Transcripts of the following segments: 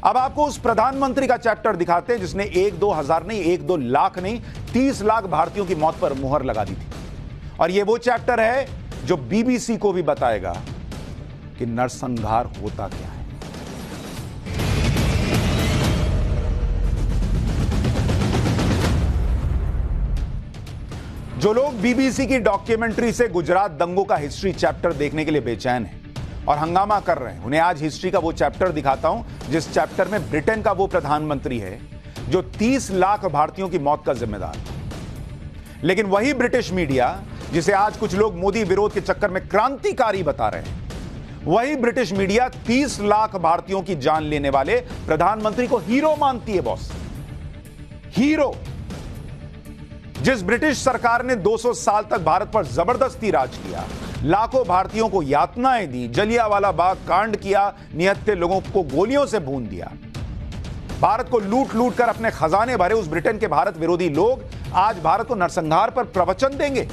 अब आपको उस प्रधानमंत्री का चैप्टर दिखाते हैं जिसने 1-2 हजार नहीं, 1-2 लाख नहीं, 30 लाख भारतीयों की मौत पर मुहर लगा दी थी। और यह वो चैप्टर है जो बीबीसी को भी बताएगा कि नरसंहार होता क्या है। जो लोग बीबीसी की डॉक्यूमेंट्री से गुजरात दंगों का हिस्ट्री चैप्टर देखने के लिए बेचैन हैं और हंगामा कर रहे हैं, उन्हें आज हिस्ट्री का वो चैप्टर दिखाता हूं जिस चैप्टर में ब्रिटेन का वो प्रधानमंत्री है जो 30 लाख भारतीयों की मौत का जिम्मेदार है। लेकिन वही ब्रिटिश मीडिया जिसे आज कुछ लोग मोदी विरोध के चक्कर में क्रांतिकारी बता रहे हैं, वही ब्रिटिश मीडिया 30 लाख भारतीयों की जान लेने वाले प्रधानमंत्री को हीरो मानती है। Boss, hero. जिस ब्रिटिश सरकार ने 200 साल तक भारत पर जबरदस्ती राज किया, लाखों भारतीयों को यातनाएं दी, जलियांवाला बाग कांड किया, निहत्थे लोगों को गोलियों से भून दिया, भारत को लूट लूट कर अपने खजाने भरे उस ब्रिटेन के भारत विरोधी लोग आज भारत को नरसंहार पर प्रवचन देंगे।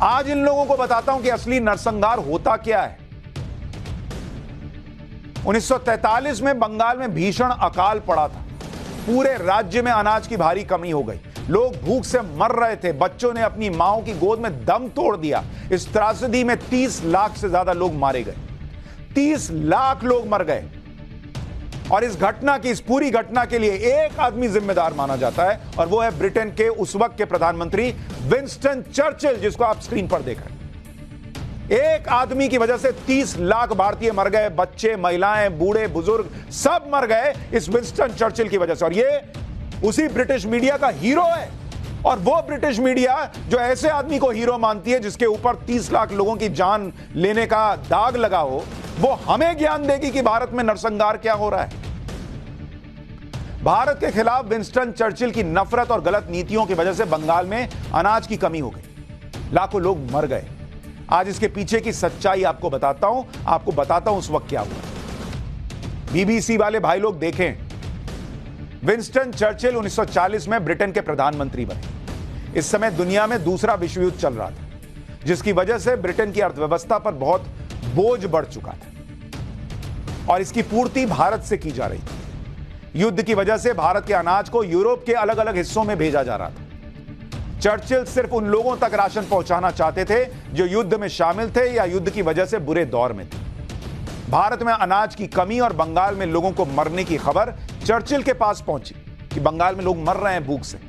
आज इन लोगों को बताता हूं कि असली नरसंहार होता क्या है। 1943 में बंगाल में भीषण अकाल पड़ा था। पूरे राज्य में अनाज की भारी कमी हो गई, लोग भूख से मर रहे थे, बच्चों ने अपनी माओं की गोद में दम तोड़ दिया। इस त्रासदी में 30 लाख से ज्यादा लोग मारे गए, 30 लाख लोग मर गए। और इस घटना की, इस पूरी घटना के लिए एक आदमी जिम्मेदार माना जाता है और वो है ब्रिटेन के उस वक्त के प्रधानमंत्री विंस्टन चर्चिल, जिसको आप स्क्रीन पर देख रहे हैं। एक आदमी की वजह से 30 लाख भारतीय मर गए, बच्चे, महिलाएं, बूढ़े, बुजुर्ग सब मर गए इस विंस्टन चर्चिल की वजह से। और ये उसी ब्रिटिश मीडिया का हीरो है। और वो ब्रिटिश मीडिया जो ऐसे आदमी को हीरो मानती है जिसके ऊपर 30 लाख लोगों की जान लेने का दाग लगा हो, वो हमें ज्ञान देगी कि भारत में नरसंहार क्या हो रहा है। भारत के खिलाफ विंस्टन चर्चिल की नफरत और गलत नीतियों की वजह से बंगाल में अनाज की कमी हो गई, लाखों लोग मर गए। आज इसके पीछे की सच्चाई आपको बताता हूं उस वक्त क्या हुआ। बीबीसी वाले भाई लोग देखें, विंस्टन चर्चिल 1940 में ब्रिटेन के प्रधानमंत्री बने। इस समय दुनिया में दूसरा विश्व युद्ध चल रहा था, जिसकी वजह से ब्रिटेन की अर्थव्यवस्था पर बहुत बोझ बढ़ चुका था और इसकी पूर्ति भारत से की जा रही थी। युद्ध की वजह से भारत के अनाज को यूरोप के अलग अलग हिस्सों में भेजा जा रहा था। चर्चिल सिर्फ उन लोगों तक राशन पहुंचाना चाहते थे जो युद्ध में शामिल थे या युद्ध की वजह से बुरे दौर में थे। भारत में अनाज की कमी और बंगाल में लोगों को मरने की खबर चर्चिल के पास पहुंची कि बंगाल में लोग मर रहे हैं भूख से।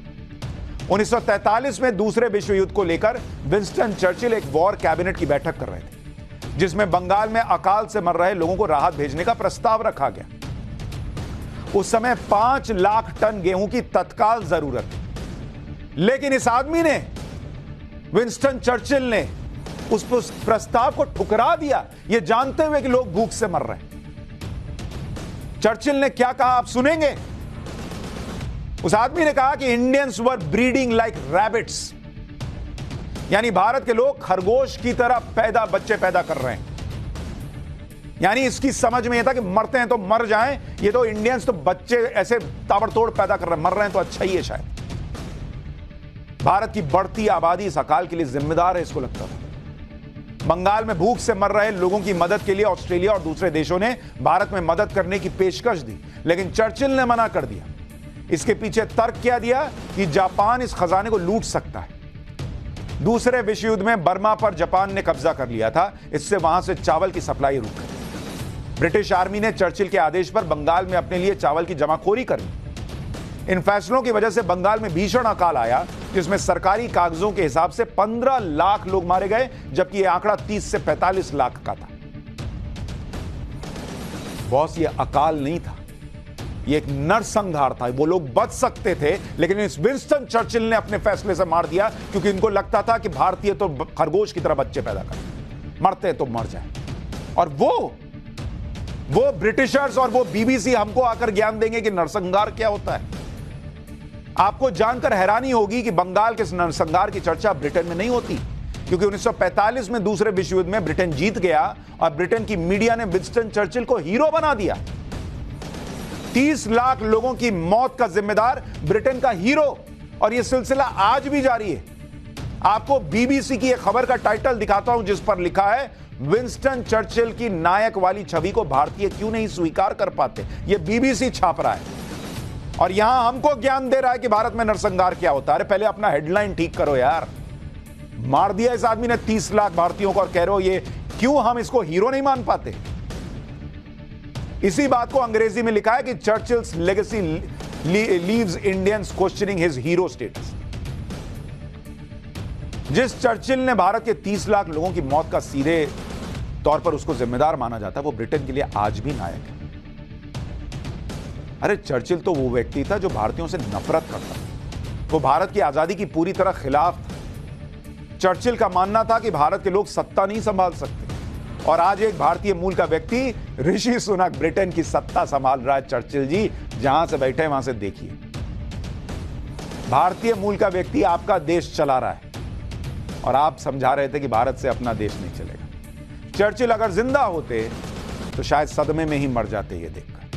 1943 में दूसरे विश्व युद्ध को लेकर विंस्टन चर्चिल एक वॉर कैबिनेट की बैठक कर रहे थे, जिसमें बंगाल में अकाल से मर रहे लोगों को राहत भेजने का प्रस्ताव रखा गया। उस समय 5 लाख टन गेहूं की तत्काल जरूरत थी, लेकिन इस आदमी ने, विंस्टन चर्चिल ने, उस प्रस्ताव को ठुकरा दिया, यह जानते हुए कि लोग भूख से मर रहे हैं। चर्चिल ने क्या कहा आप सुनेंगे। उस आदमी ने कहा कि Indians were breeding like rabbits, यानी भारत के लोग खरगोश की तरह बच्चे पैदा कर रहे हैं। यानी इसकी समझ में यह था कि मरते हैं तो मर जाएं, ये तो इंडियंस तो बच्चे ऐसे ताबड़तोड़ पैदा कर रहे हैं, मर रहे हैं तो अच्छा ही है शायद। भारत की बढ़ती आबादी इस अकाल के लिए जिम्मेदार है, इसको लगता था। बंगाल में भूख से मर रहे लोगों की मदद के लिए ऑस्ट्रेलिया और दूसरे देशों ने भारत में मदद करने की पेशकश दी, लेकिन चर्चिल ने मना कर दिया। इसके पीछे तर्क क्या दिया कि जापान इस खजाने को लूट सकता है। दूसरे विश्व युद्ध में बर्मा पर जापान ने कब्जा कर लिया था, इससे वहां से चावल की सप्लाई रुक गई। ब्रिटिश आर्मी ने चर्चिल के आदेश पर बंगाल में अपने लिए चावल की जमाखोरी कर ली। इन फैसलों की वजह से बंगाल में भीषण अकाल आया, जिसमें सरकारी कागजों के हिसाब से 15 लाख लोग मारे गए, जबकि यह आंकड़ा 30 से 45 लाख का था। बॉस, यह अकाल नहीं था, यह एक नरसंहार था। वो लोग बच सकते थे, लेकिन इस विंस्टन चर्चिल ने अपने फैसले से मार दिया, क्योंकि इनको लगता था कि भारतीय तो खरगोश की तरह बच्चे पैदा करते, मरते तो मर जाए। और वो ब्रिटिशर्स और वो बीबीसी हमको आकर ज्ञान देंगे कि नरसंहार क्या होता है। आपको जानकर हैरानी होगी कि बंगाल के नरसंहार की चर्चा ब्रिटेन में नहीं होती, क्योंकि 1945 में दूसरे विश्व युद्ध में ब्रिटेन जीत गया और ब्रिटेन की मीडिया ने विंस्टन चर्चिल को हीरो बना दिया। 30 लाख लोगों की मौत का जिम्मेदार ब्रिटेन का हीरो, और यह सिलसिला आज भी जारी है। आपको बीबीसी की एक खबर का टाइटल दिखाता हूं जिस पर लिखा है विंस्टन चर्चिल की नायक वाली छवि को भारतीय क्यों नहीं स्वीकार कर पाते? यह बीबीसी छाप रहा है और यहां हमको ज्ञान दे रहा है कि भारत में नरसंहार क्या होता है। अरे पहले अपना हेडलाइन ठीक करो यार। मार दिया इस आदमी ने 30 लाख भारतीयों को और कह रहे हो ये क्यों हम इसको हीरो नहीं मान पाते? इसी बात को अंग्रेजी में लिखा है कि Churchill's legacy leaves Indians questioning his hero status. जिस चर्चिल ने भारत के 30 लाख लोगों की मौत का सीधे तौर पर उसको जिम्मेदार माना जाता है, वो ब्रिटेन के लिए आज भी नायक है। अरे चर्चिल तो वो व्यक्ति था जो भारतीयों से नफरत करता था, वो भारत की आजादी की पूरी तरह खिलाफ था। चर्चिल का मानना था कि भारत के लोग सत्ता नहीं संभाल सकते और आज एक भारतीय मूल का व्यक्ति ऋषि सुनक ब्रिटेन की सत्ता संभाल रहा है। चर्चिल जी जहां से बैठे वहां से देखिए, भारतीय मूल का व्यक्ति आपका देश चला रहा है और आप समझा रहे थे कि भारत से अपना देश नहीं चलेगा। चर्चिल अगर जिंदा होते तो शायद सदमे में ही मर जाते ये देखकर।